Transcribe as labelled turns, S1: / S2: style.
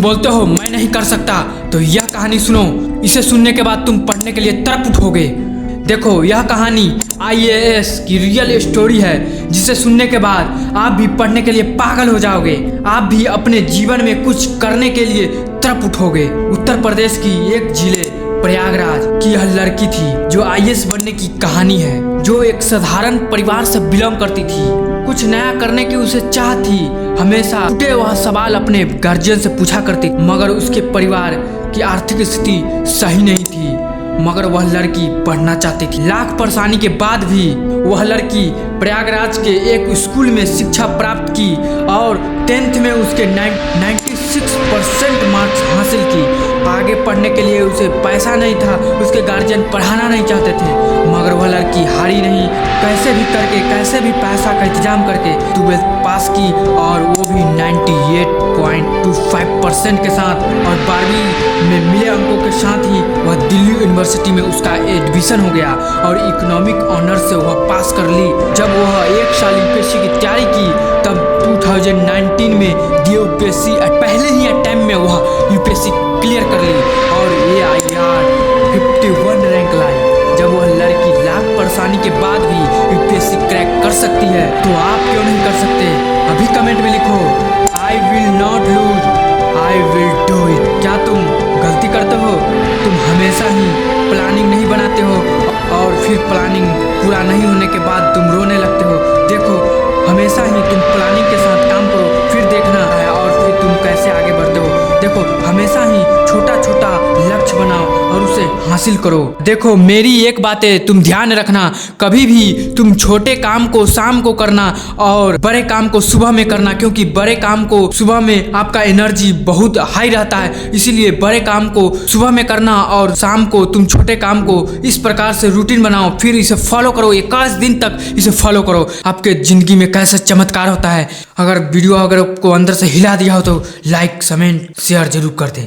S1: बोलते हो मैं नहीं कर सकता, तो यह कहानी सुनो। इसे सुनने के बाद तुम पढ़ने के लिए तड़प उठोगे। देखो, यह कहानी IAS की रियल स्टोरी है, जिसे सुनने के बाद आप भी पढ़ने के लिए पागल हो जाओगे। आप भी अपने जीवन में कुछ करने के लिए तड़प उठोगे। उत्तर प्रदेश की एक जिले प्रयागराज की यह लड़की थी जो IAS बनने की कहानी है, जो एक साधारण परिवार से बिलोंग करती थी। कुछ नया करने की उसे चाह थी। हमेशा टूटे वह सवाल अपने गार्जियन से पूछा करती, मगर उसके परिवार की आर्थिक स्थिति सही नहीं थी। मगर वह लड़की पढ़ना चाहती थी। लाख परेशानी के बाद भी वह लड़की प्रयागराज के एक स्कूल में शिक्षा प्राप्त की और 10th में उसके 96% मार्क्स हासिल की। आगे पढ़ने के लिए उसे पैसा नहीं था, उसके गार्जियन पढ़ाना नहीं चाहते थे, मगर वह लड़की हारी नहीं। कैसे भी करके, कैसे भी पैसा का इंतजाम करके 12th पास की, और वो भी 98.25% के साथ। और 12वीं में मिले अंकों के साथ ही वह दिल्ली यूनिवर्सिटी में उसका एडमिशन हो गया और इकोनॉमिक ऑनर से वह पास कर ली। जब वह एक साल UPSC की तैयारी की, तब 2019 में UPSC पहले ही अटेम्प्ट में वह UPSC क्लियर कर ली और AIR 51 रैंक लाई। जब वह लड़की लाख परेशानी के बाद भी UPSC क्रैक कर सकती है, तो आप क्यों नहीं कर सकते? अभी कमेंट में लिखो, I will not lose, I will do it। क्या तुम गलती करते हो? तुम हमेशा ही प्लानिंग नहीं बनाते हो और फिर प्लानिंग पूरा नहीं होने के बाद तुम रोने लगते हो। देखो, हमेशा ही तुम प्लानिंग के साथ काम करो, फिर देखना है और फिर तुम कैसे आगे बढ़ते हो। देखो, हमेशा ही छोटा छोटा लक्ष्य बनाओ और उसे हासिल करो। देखो, मेरी एक बात है, तुम ध्यान रखना, कभी भी तुम छोटे काम को शाम को करना और बड़े काम को सुबह में करना, क्योंकि बड़े काम को सुबह में आपका एनर्जी बहुत हाई रहता है। इसीलिए बड़े काम को सुबह में करना और शाम को तुम छोटे काम को इस प्रकार से रूटीन बनाओ, फिर इसे फॉलो करो। 21 दिन तक इसे फॉलो करो, आपके जिंदगी में कैसा चमत्कार होता है। अगर वीडियो आपको अंदर से हिला दिया हो तो लाइक, कमेंट, शेयर जरूर कर दें।